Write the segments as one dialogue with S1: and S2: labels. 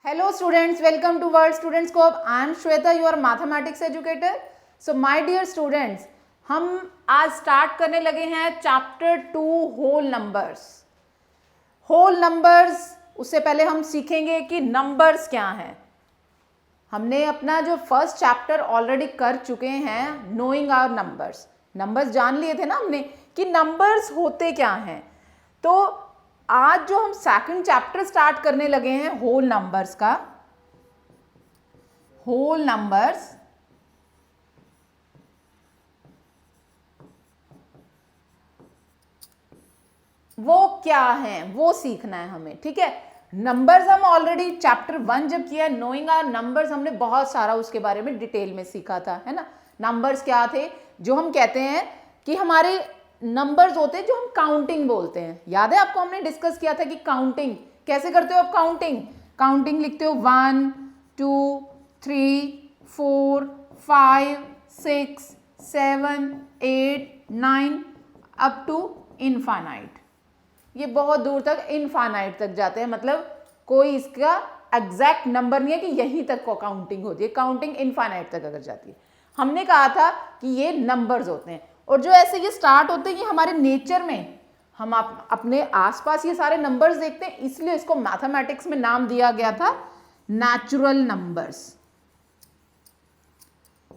S1: Hello students, welcome to World Student Scope. I am Shweta, your mathematics educator. So my dear students, हम आज start करने लगे हैं chapter 2 whole numbers. Whole numbers, उससे पहले हम सीखेंगे कि नंबर्स क्या हैं. हमने अपना जो फर्स्ट चैप्टर ऑलरेडी कर चुके हैं, नोइंग आवर नंबर्स. नंबर्स जान लिए थे ना हमने कि नंबर्स होते क्या हैं. तो आज जो हम सेकंड चैप्टर स्टार्ट करने लगे हैं होल नंबर्स का, होल नंबर्स वो क्या है वो सीखना है हमें. ठीक है, नंबर्स हम ऑलरेडी चैप्टर 1 जब किया, नोइंग आवर नंबर्स, हमने बहुत सारा उसके बारे में डिटेल में सीखा था, है ना. नंबर्स क्या थे, जो हम कहते हैं कि हमारे नंबर्स होते हैं जो हम काउंटिंग बोलते हैं. याद है आपको, हमने डिस्कस किया था कि काउंटिंग कैसे करते हो आप. काउंटिंग लिखते हो 1 2 3 4 5 6 7 8 9 अप टू इनफाइनाइट. ये बहुत दूर तक इनफाइनाइट तक जाते हैं, मतलब कोई इसका एग्जैक्ट नंबर नहीं है कि यहीं तक को काउंटिंग होती है. काउंटिंग इनफाइनाइट तक अगर जाती है. हमने कहा था कि ये नंबर्स होते हैं, और जो ऐसे ये स्टार्ट होते हैं, ये हमारे नेचर में हम अपने आसपास ये सारे नंबर्स देखते हैं, इसलिए इसको मैथमेटिक्स में नाम दिया गया था नेचुरल नंबर्स.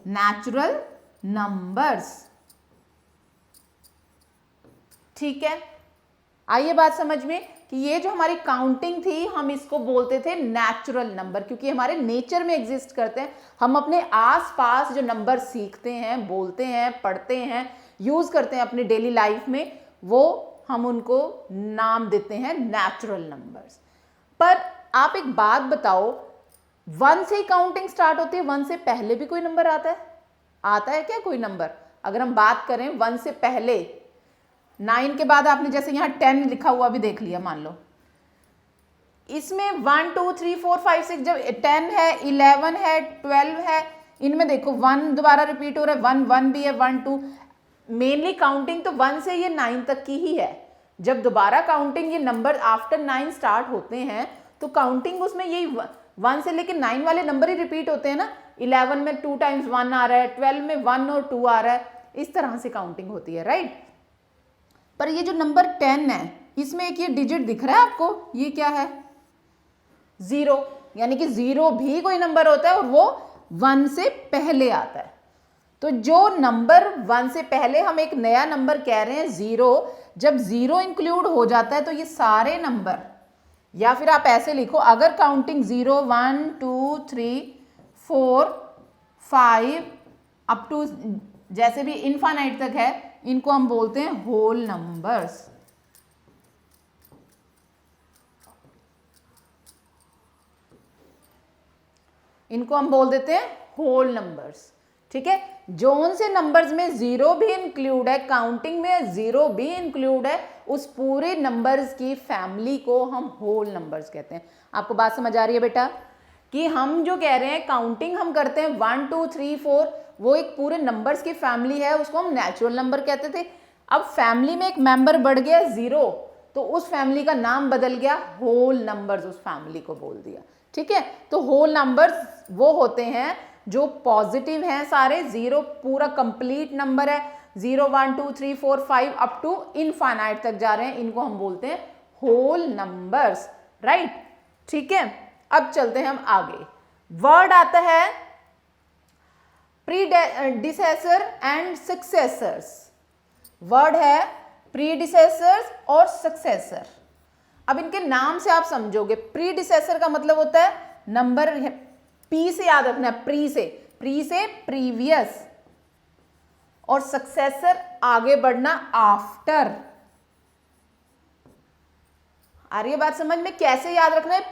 S1: Natural numbers. ठीक है, आइए बात समझ में कि ये जो हमारी काउंटिंग थी, हम इसको बोलते थे नेचुरल नंबर, क्योंकि हमारे नेचर में एग्जिस्ट करते हैं. हम अपने आसपास जो नंबर सीखते हैं, बोलते हैं, पढ़ते हैं, यूज करते हैं अपनी डेली लाइफ में, वो हम उनको नाम देते हैं नेचुरल नंबर्स. पर आप एक बात बताओ, 1 से ही काउंटिंग स्टार्ट होती है? 1 से पहले भी कोई नंबर आता है क्या कोई नंबर? अगर हम बात करें 1 से पहले, 9 के बाद आपने जैसे यहाँ 10 लिखा हुआ भी देख लिया, मान लो इसमें 1 2 3 4 5 6, जब 10 है, 11 है, 12 है, इनमें देखो 1 दोबारा रिपीट हो रहा है, 1 1 भी है, 1 2. मेनली काउंटिंग तो 1 से ये 9 तक की ही है. जब दोबारा काउंटिंग ये नंबर आफ्टर 9 स्टार्ट होते हैं, तो काउंटिंग उसमें यही 1 से लेकर 9 वाले नंबर ही रिपीट होते हैं ना. 11 में 2 टाइम्स 1 आ रहा है, 12 में 1 और 2 आ रहा है, इस तरह से काउंटिंग होती है, राइट. पर ये जो नंबर 10 है, इसमें एक ये डिजिट दिख रहा है आपको, ये क्या है? 0. यानी कि 0 भी कोई नंबर होता है और वो 1 से पहले आता है. तो जो नंबर 1 से पहले हम एक नया नंबर कह रहे हैं 0, जब 0 इंक्लूड हो जाता है तो ये सारे नंबर, या फिर आप ऐसे लिखो, अगर काउंटिंग 0 1 2 3 4 5 अप टू जैसे भी इनफाइनाइट तक है, इनको हम बोलते हैं होल नंबर्स. इनको हम बोल देते हैं होल नंबर्स. ठीक है, जोन से नंबर्स में 0 भी इंक्लूड है, काउंटिंग में 0 भी इंक्लूड है, उस पूरे नंबर्स की फैमिली को हम होल नंबर्स कहते हैं. आपको बात समझ आ रही है बेटा, कि हम जो कह रहे हैं काउंटिंग हम करते हैं 1 2 3 4, वो एक पूरे नंबर्स की फैमिली है, उसको हम नेचुरल नंबर कहते थे. अब फैमिली में एक मेंबर बढ़ गया 0, तो उस फैमिली का नाम बदल गया होल नंबर्स, उस फैमिली को बोल दिया. ठीक है, तो होल नंबर्स वो होते हैं जो पॉजिटिव हैं सारे. 0 पूरा कंप्लीट नंबर है, 0 1 2 3 4 5 अप टू इनफाइनाइट तक जा रहे हैं, इनको हम बोलते हैं होल नंबर्स, राइट. ठीक है, अब चलते हैं हम आगे. वर्ड आता है प्रीडिसेसर एंड सक्सेसर्स. वर्ड है प्रीडिसेसर्स और सक्सेसर. अब इनके नाम से आप समझोगे, प्रीडिसेसर का मतलब होता है नंबर, पी से याद रखना है, प्री से प्रीवियस, और सक्सेसर आगे बढ़ना आफ्टर. आ रही है बात समझ में? कैसे याद रखना है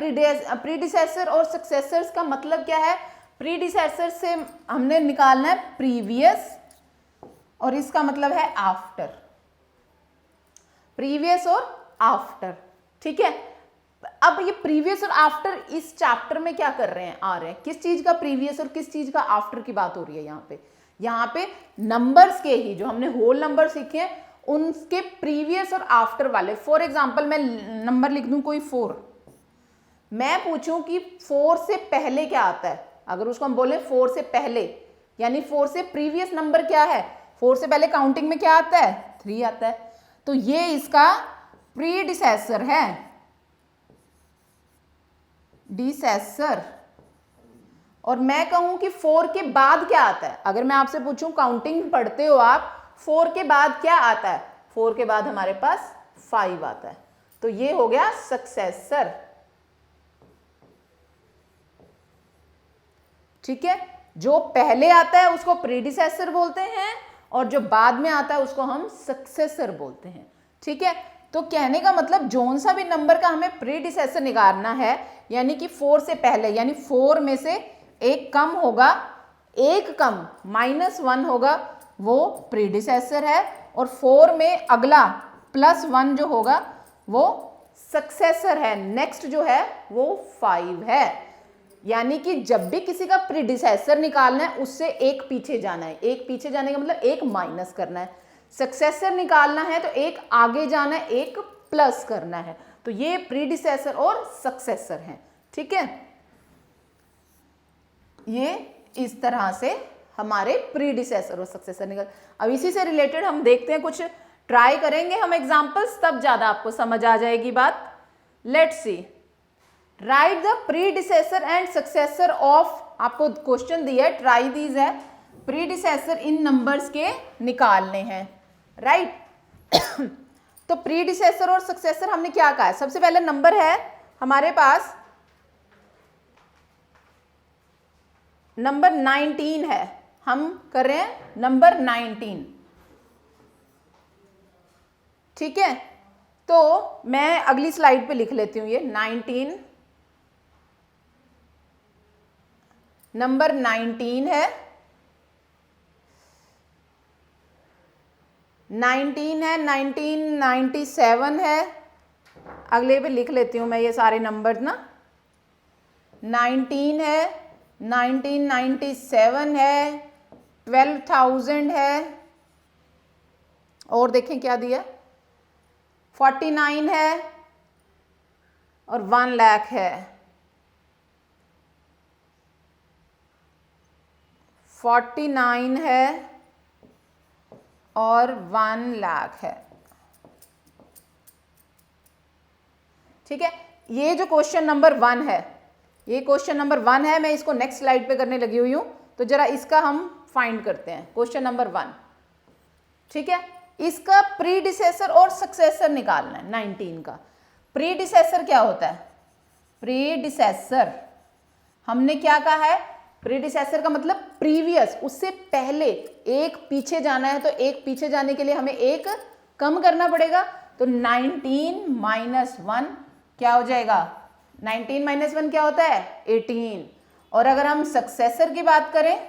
S1: प्रीडिसेसर और सक्सेसर्स का मतलब क्या है? प्रीडिसेसर से हमने निकालना है प्रीवियस, और इसका मतलब है आफ्टर. प्रीवियस और आफ्टर. ठीक है, अब ये प्रीवियस और आफ्टर इस चैप्टर में क्या कर रहे हैं, आ रहे हैं, किस चीज का प्रीवियस और किस चीज का आफ्टर की बात हो रही है यहाँ पे नंबर्स के ही, जो हमने होल नंबर सीखे हैं उनके प्रीवियस और आफ्टर वाले. फॉर एग्जांपल मैं नंबर लिख दूं कोई 4, मैं पूछूं कि 4 से पहले क्या आता है, अगर उसको हम बोले 4 से पहले यानी 4 से प्रीवियस नंबर क्या है, 4 से पहले काउंटिंग में क्या आता है, 3 आता है, तो ये इसका प्रीडिसेसर है, डिसेसर। और मैं कहूं कि 4 के बाद क्या आता है, अगर मैं आपसे पूछूं काउंटिंग पढ़ते हो आप, 4 के बाद क्या आता है, 4 के बाद हमारे पास 5 आता है, तो ये हो गया सक्सेसर। ठीक है, जो पहले आता है उसको प्रीडिसेसर बोलते हैं और जो बाद में आता है उसको हम सक्सेसर बोलते हैं। ठीक है, तो कहने का मतलब जोन सा भी नंबर का हमें प्रीडिसेसर निकालना है, यानी कि 4 से पहले, यानी 4 में से एक कम होगा, एक कम -1 होगा, वो प्रीडिसेसर है, और 4 में अगला +1 जो होगा वो सक्सेसर है। नेक्स्ट जो है वो 5 है। यानी कि जब भी किसी का प्रीडिसेसर निकालना है उससे एक पीछे जाना है, एक पीछे जाने का मतलब एक माइनस करना है। सक्सेसर निकालना है तो एक आगे जाना है, एक प्लस करना है। तो ये प्रीडिसेसर और सक्सेसर हैं। ठीक है, ये इस तरह से हमारे प्रीडिसेसर और सक्सेसर निकल। अब इसी से रिलेटेड हम देखते हैं, कुछ ट्राई करेंगे हम एग्जांपल्स, तब ज्यादा आपको समझ आ जाएगी बात। Let's see, right the predecessor and successor of, आपको क्वेश्चन दिया है, ट्राई दीज है, प्रीडिसेसर इन नंबर्स के निकालने हैं, राइट। तो प्रीडिसेसर और सक्सेसर हमने क्या कहा है, सबसे पहले नंबर है हमारे पास, नंबर 19 है, हम कर रहे हैं नंबर 19। ठीक है, तो मैं अगली स्लाइड पे लिख लेती हूं ये 19, नंबर 19 है, 19 है, 1997 है, अगले पे लिख लेती हूं मैं ये सारे नंबर ना, 19 है, 1997 है, 12,000 है, और देखें क्या दिया, 49 है और 1 लाख है, 49 है और 1 लाख है। ठीक है, ये जो क्वेश्चन नंबर 1 है, ये क्वेश्चन नंबर 1 है, मैं इसको नेक्स्ट स्लाइड पे करने लगी हुई हूं, तो जरा इसका हम फाइंड करते हैं, क्वेश्चन नंबर 1। ठीक है, इसका प्रीडिसेसर और सक्सेसर निकालना है। 19 का प्रीडिसेसर क्या होता है, प्रीडिसेसर हमने क्या कहा है, प्रीडिसेसर का मतलब प्रीवियस, उससे पहले एक पीछे जाना है, तो एक पीछे जाने के लिए हमें एक कम करना पड़ेगा, तो 19 - 1 क्या हो जाएगा, 19 - 1 क्या होता है, 18। और अगर हम सक्सेसर की बात करें,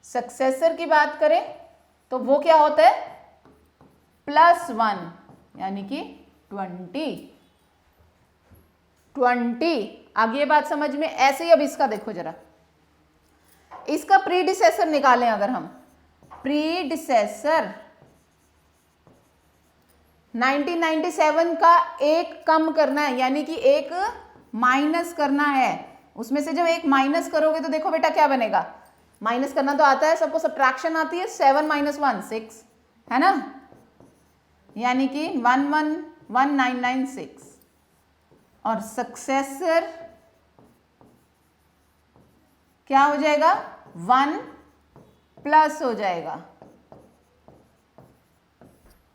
S1: सक्सेसर की बात करें तो वो क्या होता है, +1 यानी कि 20। आगे ये बात समझ में, ऐसे ही अब इसका देखो जरा, इसका प्रीडिसेसर निकालें अगर हम, प्रीडिसेसर 1997 का एक कम करना है, यानी कि एक माइनस करना है, उसमें से जब एक माइनस करोगे तो देखो बेटा क्या बनेगा, माइनस करना तो आता है सबको, सब्ट्रैक्शन आती है, 7 - 1 6 है ना, यानी कि 11996। और सक्सेसर क्या हो जाएगा, 1 प्लस हो जाएगा,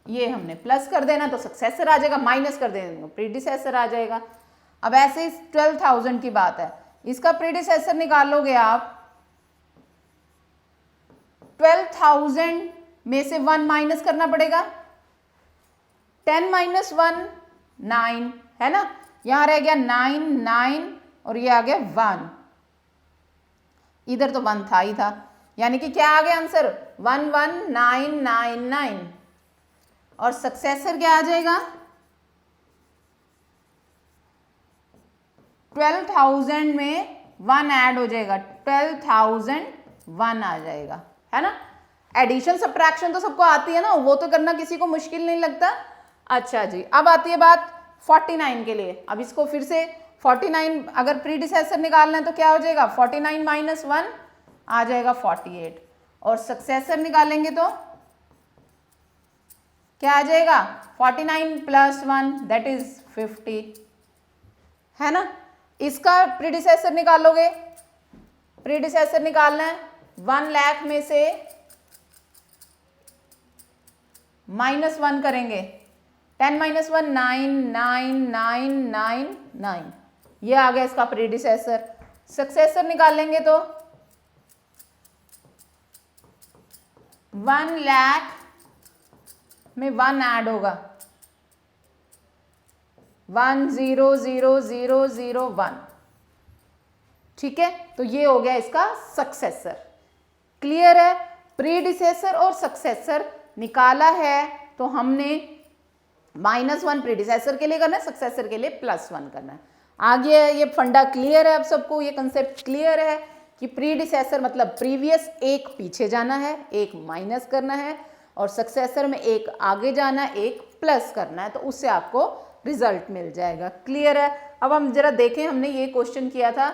S1: ये हमने प्लस कर देना तो सक्सेसर आ जाएगा, माइनस कर देना तो प्रीडिसेसर आ जाएगा। अब ऐसे ही 12,000 की बात है, इसका प्रीडिसेसर निकालोगे आप, 12,000 में से 1 माइनस करना पड़ेगा, 10 - 1 9 है ना, यहां रह गया 9 9 और ये आ गया 1, इधर तो 1 था ही था, यानी कि क्या आ गया आंसर, 11999। और सक्सेसर क्या आ जाएगा, 12,000 में 1 ऐड हो जाएगा, 12,001 आ जाएगा, है ना। एडिशन सब्ट्रैक्शन तो सबको आती है ना, वो तो करना किसी को मुश्किल नहीं लगता। अच्छा जी, अब आती है बात 49 के लिए। अब इसको फिर से 49 अगर प्रीडिसेसर निकालना है तो क्या हो जाएगा, 49 माइनस 1 आ जाएगा 48, और सक्सेसर निकालेंगे तो क्या आ जाएगा, 49 प्लस 1 दैट इज 50, है ना। इसका प्रीडिसेसर निकालोगे, प्रीडिसेसर निकालना है 1 लाख में से माइनस 1 करेंगे, 10 माइनस 1 9 9 9 9 9, ये आ गया इसका प्रीडिसेसर। सक्सेसर निकालेंगे तो 1 लाख में 1 ऐड होगा, 1 0 0 0 0 1, ठीक है। तो ये हो गया इसका सक्सेसर। क्लियर है, प्रीडिसेसर और सक्सेसर निकाला है तो हमने -1 प्रीडिसेसर के लिए करना है, सक्सेसर के लिए +1 करना है। आगे ये फंडा क्लियर है, अब सबको ये कंसेप्ट क्लियर है कि प्रीडिसेसर मतलब प्रीवियस, एक पीछे जाना है, एक माइनस करना है, और सक्सेसर में एक आगे जाना है, एक प्लस करना है, तो उससे आपको रिजल्ट मिल जाएगा। क्लियर है। अब हम जरा देखें, हमने ये क्वेश्चन किया था,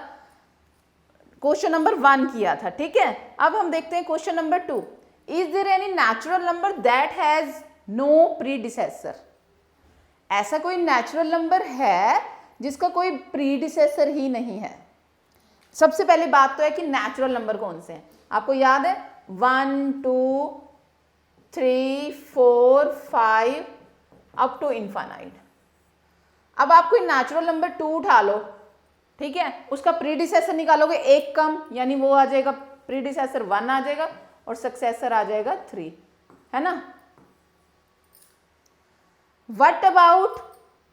S1: क्वेश्चन नंबर 1 किया था, ठीक है। अब हम देखते हैं question number 2, is there any natural number that has no predecessor. ऐसा कोई नेचुरल नंबर है जिसका कोई प्रीडिसेसर ही नहीं है। सबसे पहली बात तो है कि नेचुरल नंबर कौन से हैं, आपको याद है 1 2 3 4 5 अप टू इनफाइनाइट। अब आप कोई नेचुरल नंबर 2 उठा लो, ठीक है, उसका प्रीडिसेसर निकालोगे, एक कम, यानी वो आ जाएगा प्रीडिसेसर 1 आ जाएगा और सक्सेसर आ जाएगा 3, है ना। व्हाट अबाउट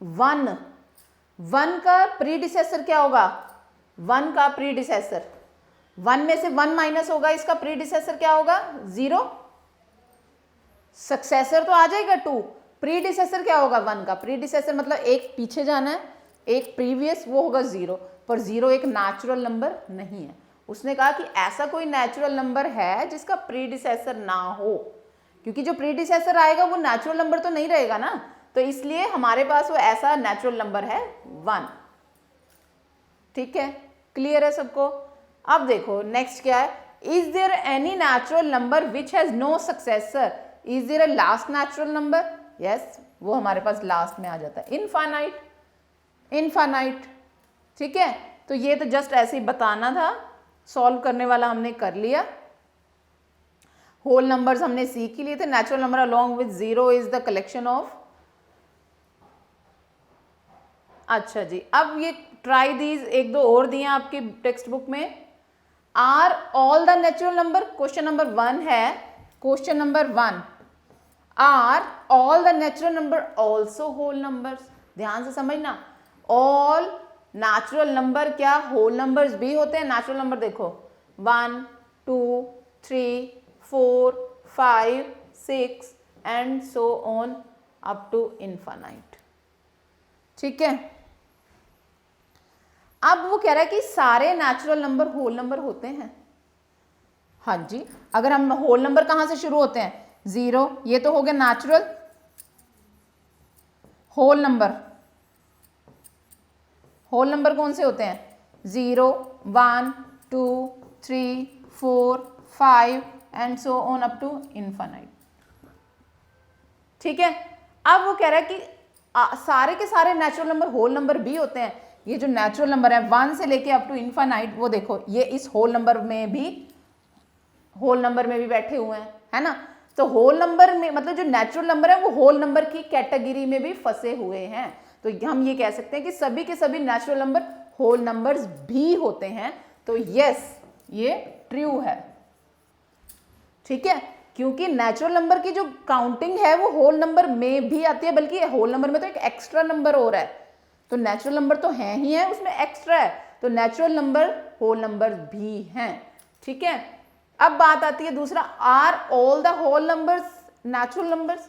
S1: 1, 1 का प्रीडिसेसर क्या होगा, 1 का प्रीडिसेसर 1 में से 1 माइनस होगा, इसका प्रीडिसेसर क्या होगा 0, सक्सेसर तो आ जाएगा 2, प्रीडिसेसर क्या होगा 1 का, प्रीडिसेसर मतलब एक पीछे जाना है, एक प्रीवियस, वो होगा 0, पर 0 एक नेचुरल नंबर नहीं है। उसने कहा कि ऐसा कोई नेचुरल नंबर है जिसका प्रीडिसेसर ना हो, क्योंकि जो प्रीडिसेसर आएगा वो नेचुरल नंबर तो नहीं रहेगा ना, तो इसलिए हमारे पास वो ऐसा नेचुरल नंबर है 1, ठीक है। क्लियर है सबको। अब देखो नेक्स्ट क्या है, is there any natural number which has no successor, is there a last natural number, yes, वो हमारे पास लास्ट में आ जाता है, इनफाइनाइट, इनफाइनाइट, ठीक है। तो ये तो जस्ट ऐसे ही बताना था, सॉल्व करने वाला हमने कर लिया। होल नंबर्स हमने सीख ही लिए थे, natural number along with 0 is the collection of, अच्छा जी। अब ये ट्राई दीज एक दो और दिए आपकी टेक्स्ट बुक में, are all the natural number, question number 1 है, question number 1, are all the natural number also whole numbers. ध्यान से समझना, ऑल नेचुरल नंबर क्या होल नंबर्स भी होते हैं। नेचुरल नंबर देखो 1 2 3 4 5 6 and so on up to infinite, ठीक है। अब वो कह रहा है कि सारे नेचुरल नंबर होल नंबर होते हैं। हाँ जी, अगर हम होल नंबर कहां से शुरू होते हैं, 0, ये तो हो गया natural. Whole number, whole number कौन से होते हैं, 0 1 2 3 4 5 and so on up to infinite, ठीक है। अब वो कह रहा है कि सारे के सारे नेचुरल नंबर होल नंबर भी होते हैं। ये जो नेचुरल नंबर है 1 से लेके अप टू इनफाइनाइट, वो देखो ये इस होल नंबर में भी, होल नंबर में भी बैठे हुए हैं, है ना। तो होल नंबर में मतलब जो नेचुरल नंबर है वो होल नंबर की कैटेगरी में भी फंसे हुए हैं। तो हम ये कह सकते हैं कि सभी के सभी नेचुरल नंबर होल नंबर्स भी होते हैं। तो यस, ये ट्रू है, ठीक है, क्योंकि नेचुरल नंबर की जो काउंटिंग है वो होल नंबर में भी आती है, बल्कि होल नंबर में तो एक एक्स्ट्रा नंबर और है। तो नेचुरल नंबर तो है ही है, उसमें एक्स्ट्रा है, तो नेचुरल नंबर होल नंबर भी हैं, ठीक है। अब बात आती है दूसरा, are all the whole numbers natural numbers.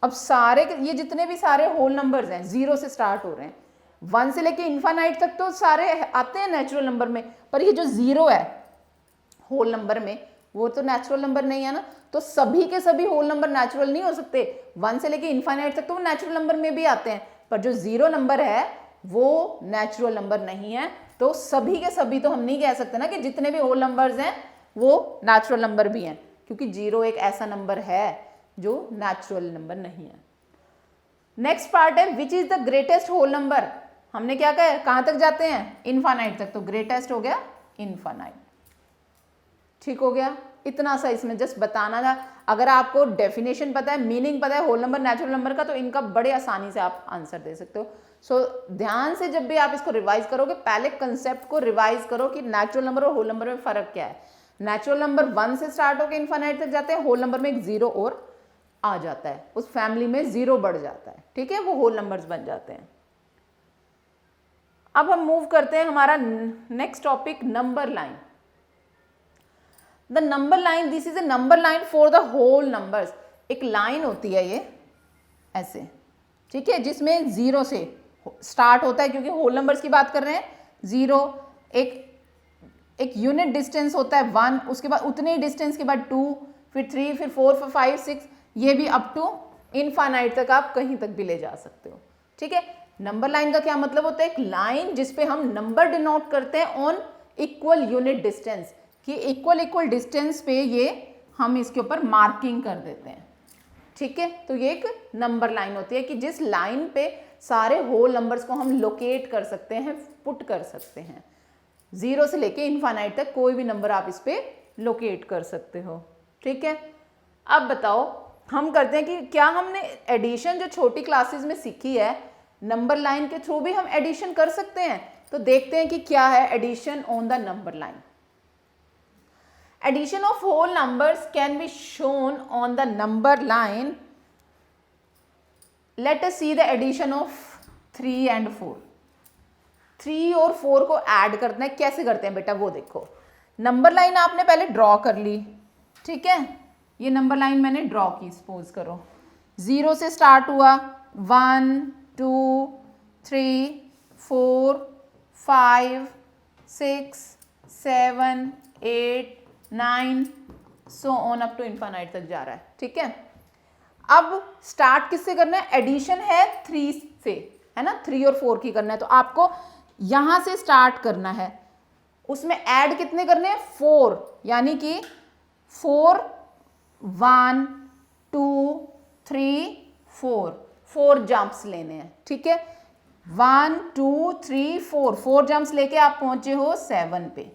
S1: अब सारे ये जितने भी सारे होल नंबर्स हैं 0 से स्टार्ट हो रहे हैं, 1 से लेके इनफाइनाइट तक तो सारे आते हैं नेचुरल नंबर में, पर ये जो 0 है होल नंबर में वो तो नेचुरल नंबर नहीं है ना। तो सभी के सभी होल नंबर नेचुरल नहीं हो सकते, 1 से लेके इनफाइनाइट तक तो वो नेचुरल नंबर में भी आते हैं, पर जो 0 नंबर है वो नेचुरल नंबर नहीं है। तो सभी के सभी तो हम नहीं कह सकते ना कि जितने भी होल नंबर्स हैं वो नेचुरल नंबर भी हैं, क्योंकि 0 एक ऐसा नंबर है जो नेचुरल नंबर नहीं है। नेक्स्ट पार्ट है which is the greatest whole number. हमने क्या कहा, कहां तक जाते हैं, इनफाइनाइट तक, तो ग्रेटेस्ट हो गया इनफाइनाइट। ठीक हो गया, इतना सा इसमें जस्ट बताना था। अगर आपको डेफिनेशन पता है, मीनिंग पता है होल नंबर नेचुरल नंबर का, तो इनका बड़े आसानी से आप आंसर दे सकते हो। सो ध्यान से जब भी आप इसको रिवाइज करोगे, पहले कंसेप्ट को रिवाइज करो कि नेचुरल नंबर और होल नंबर में फर्क क्या है। नेचुरल नंबर 1 से स्टार्ट होकर इनफाइनाइट तक जाते हैं, होल नंबर में एक 0 और आ जाता है, उस फैमिली में 0 बढ़ जाता है, ठीक है, वो होल नंबर्स बन जाते हैं। अब हम मूव करते हैं हमारा next topic, number line. The number line, this is a number line for the whole numbers. एक लाइन होती है ये ऐसे, ठीक है, जिसमें 0 से स्टार्ट होता है, क्योंकि होल नंबर्स की बात कर रहे हैं। 0 एक यूनिट डिस्टेंस होता है 1, उसके बाद उतने ही डिस्टेंस के बाद 2, फिर 3, फिर 4, फिर 5, 6, ये भी अप टू इनफाइनाइट तक आप कहीं तक भी ले जा सकते हो, ठीक है। नंबर लाइन का क्या मतलब होता है, एक लाइन जिसपे हम नंबर डिनोट करते हैं ऑन इक्वल यूनिट डिस्टेंस, कि इक्वल डिस्टेंस पे ये हम इसके ऊपर मार्किंग कर देते हैं, ठीक है। तो ये एक नंबर लाइन होती है कि जिस लाइन पे सारे होल नंबर्स को हम लोकेट कर सकते हैं, पुट कर सकते हैं। 0 से लेके इनफाइनाइट तक कोई भी नंबर आप इस पे लोकेट कर सकते हो, ठीक है। अब बताओ, हम करते हैं कि क्या हमने एडिशन जो छोटी क्लासेस में सीखी है, नंबर लाइन के थ्रू भी हम एडिशन कर सकते हैं। तो देखते हैं कि क्या है addition on the number line. Addition of whole numbers can be shown on the number line. Let us see the addition of 3 and 4. 3 और 4 को ऐड करना है, कैसे करते हैं बेटा वो देखो। नंबर लाइन आपने पहले ड्रॉ कर ली, ठीक है, ये नंबर लाइन मैंने ड्रॉ की, सपोज करो 0 से स्टार्ट हुआ, 1 2 3 4 5 6 7 8 9 so on up to infinite तक जा रहा है, ठीक है। अब स्टार्ट किससे करना है, एडिशन है 3 से, है ना, 3 और 4 की करना है, तो आपको यहां से स्टार्ट करना है। उसमें ऐड कितने करने हैं, 4, यानी कि 4 1 2 3 4 जंप्स लेने हैं, ठीक है। 1 2 3 4 जंप्स लेके आप पहुंचे हो 7 पे,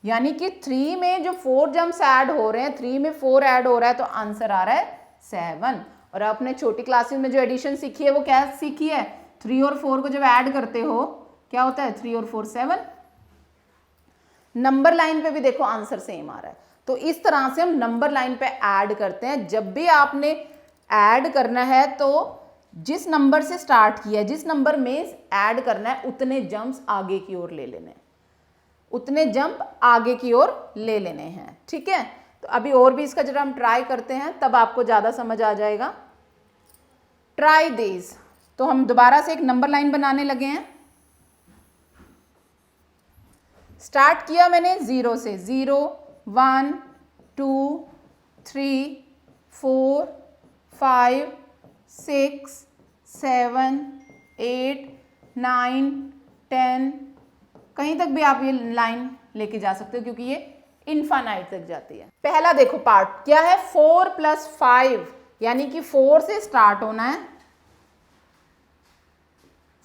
S1: यानी कि 3 में जो 4 जंप्स ऐड हो रहे हैं, 3 में 4 ऐड हो रहा है, तो आंसर आ रहा है 7। और आपने छोटी क्लासेस में जो एडिशन सीखी है वो क्या सीखी है, 3 और 4 को जब ऐड करते हो क्या होता है, 3 और 4 7। नंबर लाइन पे भी देखो आंसर सेम आ रहा है। तो इस तरह से हम नंबर लाइन पे ऐड करते हैं। जब भी आपने ऐड करना है तो जिस नंबर से स्टार्ट किया है, जिस नंबर में ऐड करना है, उतने जंप्स आगे की ओर ले लेने हैं, उतने जंप आगे की ओर ले लेने हैं, ठीक है। तो अभी और भी इसका जरा हम ट्राई करते हैं, तब आपको ज़्यादा समझ आ जाएगा। Try this. तो हम दोबारा से एक नंबर लाइन बनाने लगे हैं। स्टार्ट किया मैंने 0 से, 0 1 2 3 4 5 6 7 8 9 10, कहीं तक भी आप ये लाइन लेके जा सकते हो, क्योंकि ये इनफाइनाइट तक जाती है। पहला देखो पार्ट क्या है, 4 + 5, यानी कि 4 से स्टार्ट होना है,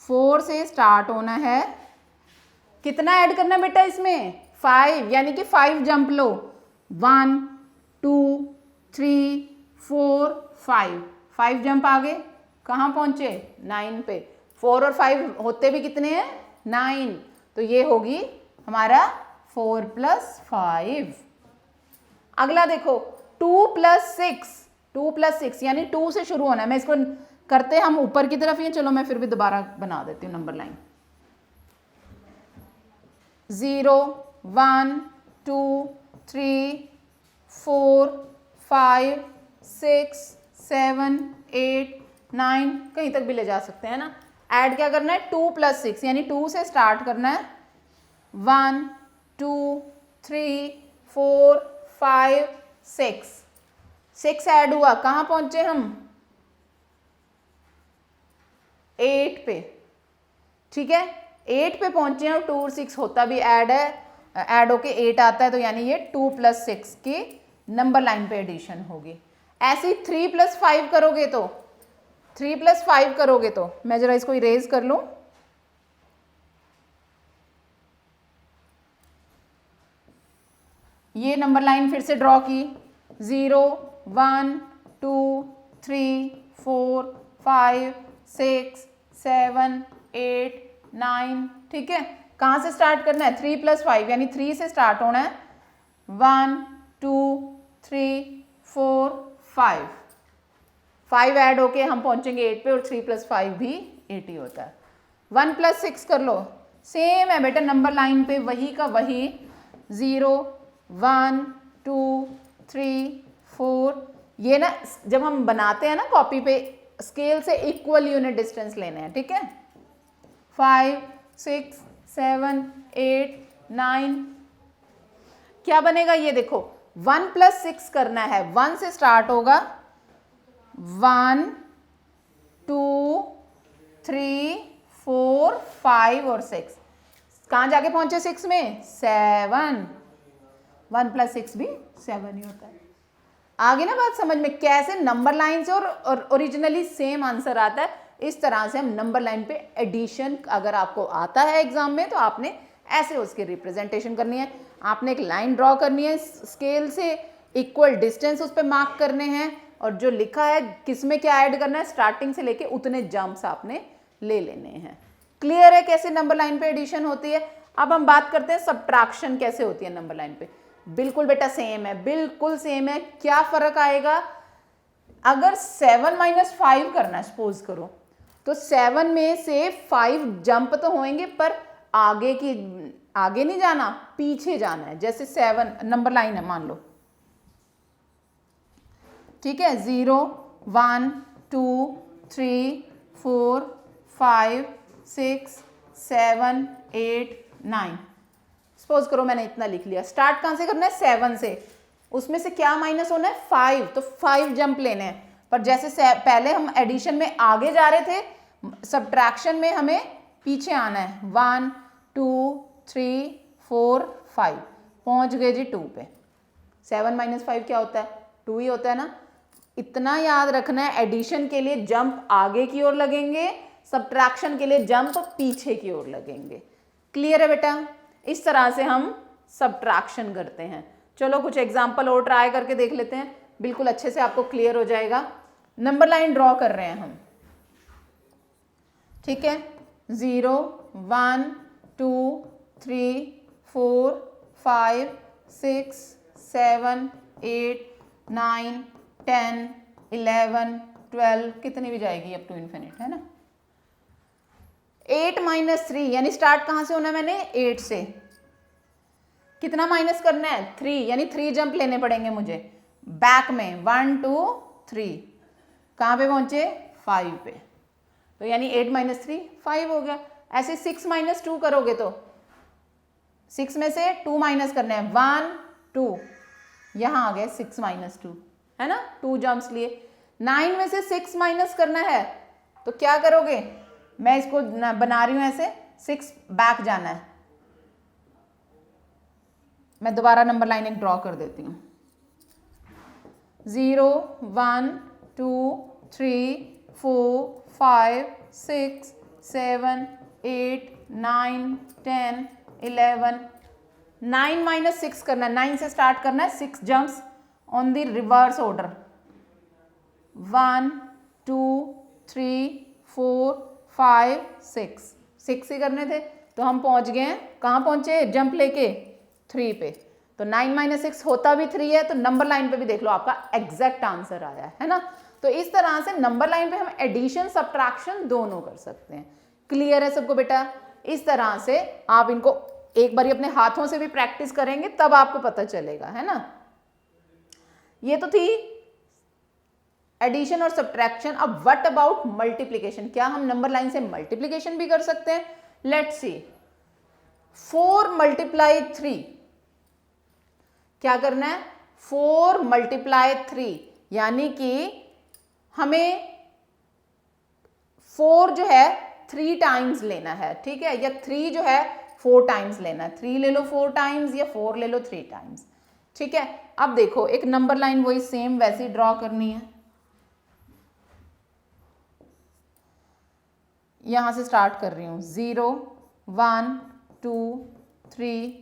S1: 4 से स्टार्ट होना है। कितना ऐड करना है बेटा इसमें, 5, यानी कि 5 जंप लो, 1 2 3 4 5 जंप आगे, कहाँ पहुंचे, 9 पे। 4 और 5 होते भी कितने हैं, 9, तो ये होगी हमारा 4 + 5। अगला देखो 2 + 6, यानी 2 से शुरू होना है। मैं इसको करते हम ऊपर की तरफ ही, चलो मैं फिर भी दोबारा बना देती हूँ नंबर लाइन। 0 1 2 3 4 5 6 7 8 9, कहीं तक भी ले जा सकते हैं ना। ऐड क्या करना है, 2 + 6, यानी 2 से स्टार्ट करना है, 1 2 3 4 5 6 ऐड हुआ, कहाँ पहुंचे हम, 8 पे, ठीक है 8 पे पहुंचे हैं और 2 और 6 होता भी ऐड है, ऐड होके 8 आता है, तो यानी ये 2 + 6 की नंबर लाइन पे एडिशन होगी। ऐसे 3 + 5 करोगे तो 3 + 5 करोगे तो मैं जरा इसको इरेज कर लूं, ये नंबर लाइन फिर से ड्रॉ की 0 1 2 3 4 5 6 7 8 9, ठीक है कहाँ से स्टार्ट करना है 3 + 5 यानी 3 से स्टार्ट होना है 1 2 3 4 5 ऐड होके हम पहुंचेंगे 8 पे और 3 + 5 भी 8 ही होता है। 1 + 6 कर लो, सेम है बेटा नंबर लाइन पे वही का वही 0 1 2 3 4, ये ना जब हम बनाते हैं ना कॉपी पे स्केल से इक्वल यूनिट डिस्टेंस लेने हैं, ठीक है 5 6 7 8 9, क्या बनेगा ये देखो 1 + 6 करना है, 1 से स्टार्ट होगा 1 2 3 4 5 और 6, कहाँ जाके पहुंचे 6 में 7, 1 + 6 भी 7 ही होता है। आगे ना बात समझ में कैसे नंबर लाइन से और ओरिजिनली सेम आंसर आता है, इस तरह से हम नंबर लाइन पे एडिशन अगर आपको आता है एग्जाम में तो आपने ऐसे उसकी रिप्रेजेंटेशन करनी है, आपने एक लाइन ड्रॉ करनी है स्केल से इक्वल डिस्टेंस उस पर मार्क करने हैं और जो लिखा है किसमें क्या ऐड करना है स्टार्टिंग से लेके उतने जंप्स आपने ले लेने हैं। क्लियर है कैसे नंबर लाइन पे एडिशन होती है। अब हम बात करते हैं सब्ट्रैक्शन कैसे होती है नंबर लाइन पे। बिल्कुल बेटा सेम है, बिल्कुल सेम है। क्या फर्क आएगा, अगर 7 - 5 करना है सपोज करो तो 7 में से 5 जंप तो होंगे पर आगे नहीं जाना, पीछे जाना है। जैसे 7 नंबर लाइन है मान लो, ठीक है 0 1 2 3 4 5 6 7 8 9, सपोज करो मैंने इतना लिख लिया। स्टार्ट कहाँ से करना है 7 से, उसमें से क्या माइनस होना है 5, तो 5 जंप लेने हैं। पर जैसे पहले हम एडिशन में आगे जा रहे थे, सब्ट्रैक्शन में हमें पीछे आना है। 1 2 3 4 5 पहुंच गए जी 2 पे। 7 - 5 क्या होता है 2 ही होता है ना। इतना याद रखना है, एडिशन के लिए जंप आगे की ओर लगेंगे, सब्ट्रैक्शन के लिए जंप पीछे की ओर लगेंगे। क्लियर है बेटा, इस तरह से हम सब्ट्रैक्शन करते हैं। चलो कुछ एग्जांपल और ट्राई करके देख लेते हैं, बिल्कुल अच्छे से आपको क्लियर हो जाएगा। नंबर लाइन ड्रॉ कर रहे हैं हम, ठीक है 0 1 2 3 4 5 6 7 8 9 10 11 12, कितनी भी जाएगी अप टू इन्फिनिट, है ना। 8 - 3 यानी स्टार्ट कहाँ से होना है मैंने 8 से, कितना माइनस करना है 3, यानी 3 जंप लेने पड़ेंगे मुझे बैक में। 1 2 3 कहाँ पे पहुंचे 5 पे, तो यानी 8 - 3 5 हो गया। ऐसे 6 - 2 करोगे तो 6 में से 2 माइनस करने हैं 1 2, यहाँ आ गए 6 - 2, है ना 2 जंप्स लिए। 9 में से 6 माइनस करना है तो क्या करोगे, मैं इसको बना रही हूं ऐसे, 6 बैक जाना है। मैं दोबारा नंबर लाइन एक ड्रॉ कर देती हूँ। 0 1 2 3 4 5 6 7 8 9 10 11, 9 - 6 करना है, 9 से स्टार्ट करना है, 6 jumps on the reverse order. 1 2 3 4 5 6 ही करने थे, तो हम पहुंच गए हैं, कहाँ पहुंचे जंप लेके 3 पे। तो 9 - 6 होता भी 3 है, तो नंबर लाइन पे भी देख लो आपका एग्जैक्ट आंसर आया है ना। तो इस तरह से नंबर लाइन पे हम एडिशन सब्ट्रैक्शन दोनों कर सकते हैं। क्लियर है सबको बेटा। इस तरह से आप इनको एक बार अपने हाथों से भी प्रैक्टिस करेंगे तब आपको पता चलेगा, है ना। ये तो थी एडिशन और सब्ट्रैक्शन। अब व्हाट अबाउट मल्टीप्लिकेशन, क्या हम नंबर लाइन से मल्टीप्लिकेशन भी कर सकते हैं। लेट्स सी 4 × 3, क्या करना है 4 × 3, यानी कि हमें 4 जो है 3 टाइम्स लेना है, ठीक है, या 3 जो है 4 टाइम्स लेना है। 3 ले लो 4 टाइम्स या 4 ले लो 3 टाइम्स, ठीक है। अब देखो एक नंबर लाइन वही सेम वैसे ही ड्रॉ करनी है। यहां से स्टार्ट कर रही हूं 0 1 2 3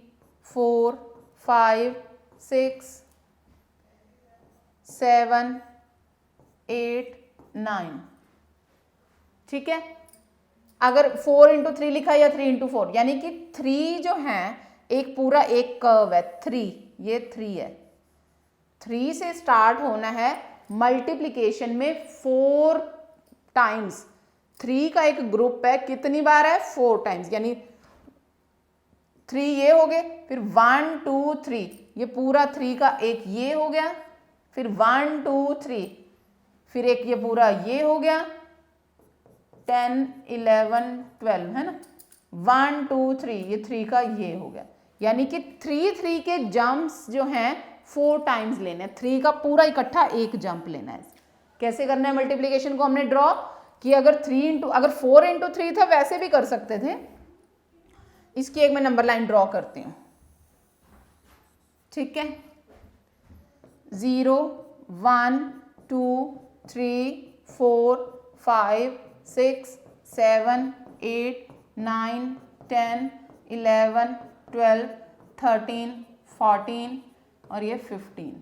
S1: 4 5 6 7 8 9, ठीक है। अगर 4 इंटू 3 लिखा या 3 इंटू 4, यानी कि 3 जो है एक पूरा एक कर्व है 3, ये 3 है। 3 से स्टार्ट होना है मल्टीप्लिकेशन में 4 टाइम्स। 3 का एक ग्रुप है, कितनी बार है 4 टाइम्स, यानी 3 ये हो गए, फिर 1 2 3, ये पूरा 3 का एक ये हो गया, फिर 1 2 3, फिर एक ये पूरा ये हो गया, 10 11 12 है ना, 1 2 3, ये 3 का ये हो गया, यानी कि 3 के जंप्स जो हैं 4 टाइम्स लेने हैं। 3 का पूरा इकट्ठा एक जंप लेना है। कैसे करना है मल्टीप्लिकेशन को हमने ड्रॉ कि अगर 4 इंटू 3 था वैसे भी कर सकते थे। इसकी एक मैं नंबर लाइन ड्रॉ करती हूँ, ठीक है। 0 1 2 3 4 5 6 7 8 9 10 11 12 13 14 और ये 15।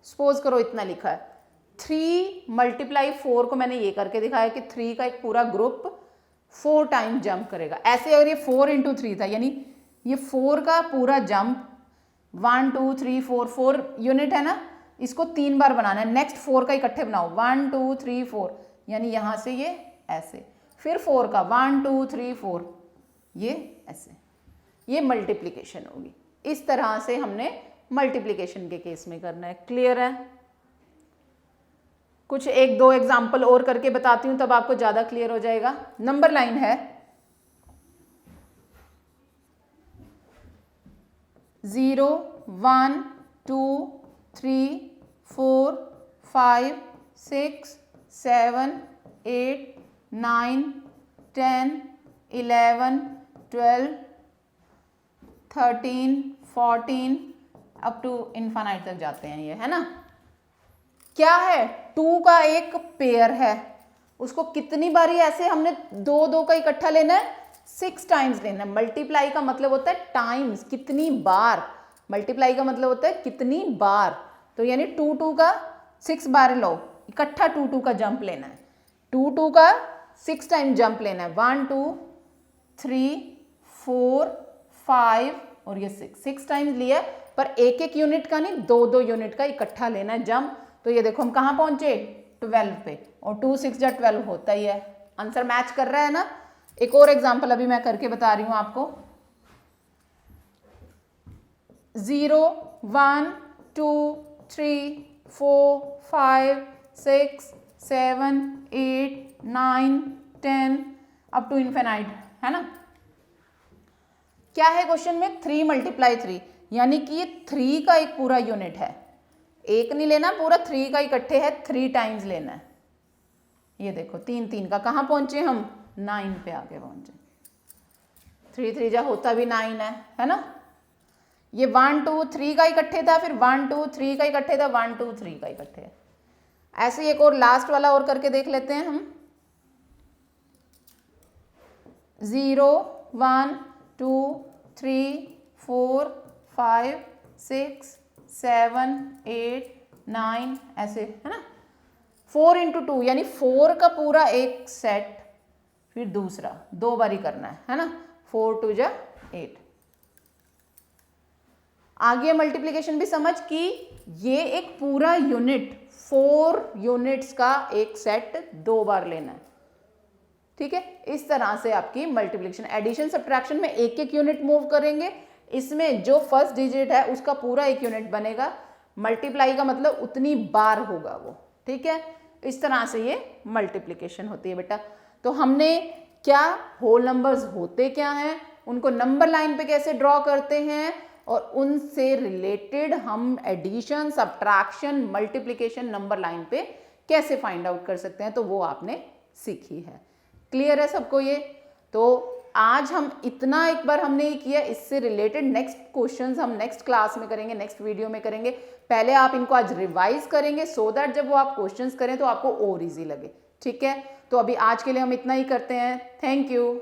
S1: सपोज करो इतना लिखा है। 3 मल्टीप्लाई 4 को मैंने ये करके दिखाया कि 3 का एक पूरा ग्रुप 4 टाइम जंप करेगा। ऐसे अगर ये 4 इंटू 3 था, यानी ये 4 का पूरा जंप 1 2 3 4 यूनिट है ना, इसको 3 बार बनाना है। नेक्स्ट 4 का इकट्ठे बनाओ 1 2 3 4, यानी यहां से ये ऐसे, फिर 4 का 1 2 3 4, ये ऐसे, ये मल्टीप्लिकेशन होगी। इस तरह से हमने मल्टीप्लिकेशन के केस में करना है। क्लियर है? कुछ 1-2 एग्जाम्पल और करके बताती हूं, तब आपको ज्यादा क्लियर हो जाएगा। नंबर लाइन है 0 1 2 3 4 5 6 7 8 9 10 11 12 13 14 अप टू इनफाइनाइट तक जाते हैं ये, है ना। क्या है 2 का एक पेयर है, उसको कितनी बारी ऐसे हमने 2 का इकट्ठा लेना है, 6 टाइम्स लेना है। मल्टीप्लाई का मतलब होता है टाइम्स, कितनी बार। मल्टीप्लाई का मतलब होता है कितनी बार, तो यानी 2 का 6 बार लो, इकट्ठा 2 का जंप लेना है। 2 का 6 टाइम जंप लेना है, 1 2 3 4 5 और ये 6 टाइम्स लिया, पर एक यूनिट का नहीं, 2 यूनिट का इकट्ठा लेना है जंप। तो ये देखो हम कहाँ पहुंचे 12 पे, और 2 6 जा 12 होता ही है। आंसर मैच कर रहा है ना। एक और एग्जांपल अभी मैं करके बता रही हूं आपको। 0 1 2 3 4 5 6 7 8 9 10 अप टू इनफिनाइट, है ना। क्या है क्वेश्चन में 3 मल्टीप्लाई 3, यानी कि ये 3 का एक पूरा यूनिट है, एक नहीं लेना, पूरा 3 का इकट्ठे है 3 टाइम्स लेना है। ये देखो 3 का कहाँ पहुंचे हम 9 पे आके पहुंचे। 3 3 जा होता भी 9 है ना। ये 1 2 3 का इकट्ठे था, फिर 1 2 3 का इकट्ठे था, 1 2 3 का इकट्ठे है। ऐसे ही एक और लास्ट वाला और करके देख लेते हैं हम। 0 1 2 3 4 5 6 7 8 9 ऐसे, है ना। 4 इंटू 2, यानी 4 का पूरा एक सेट, फिर दूसरा 2 बारी करना है ना। 4 2 जा 8। आगे मल्टीप्लिकेशन भी समझ कि ये एक पूरा यूनिट 4 यूनिट्स का एक सेट 2 बार लेना है, ठीक है। इस तरह से आपकी मल्टीप्लिकेशन, एडिशन सब्ट्रैक्शन में एक यूनिट मूव करेंगे, इसमें जो फर्स्ट डिजिट है उसका पूरा एक यूनिट बनेगा। मल्टीप्लाई का मतलब उतनी बार होगा वो, ठीक है। इस तरह से ये मल्टीप्लिकेशन होती है बेटा। तो हमने क्या होल नंबर्स होते क्या हैं, उनको नंबर लाइन पे कैसे ड्रॉ करते हैं, और उनसे रिलेटेड हम addition subtraction multiplication number line पे कैसे फाइंड आउट कर सकते हैं, तो वो आपने सीखी है। क्लियर है सबको ये? तो आज हम इतना एक बार हमने ये किया, इससे रिलेटेड नेक्स्ट क्वेश्चंस हम नेक्स्ट क्लास में करेंगे, नेक्स्ट वीडियो में करेंगे। पहले आप इनको आज रिवाइज करेंगे सो दैट जब वो आप क्वेश्चंस करें तो आपको और इजी लगे। ठीक है, तो अभी आज के लिए हम इतना ही करते हैं। Thank you.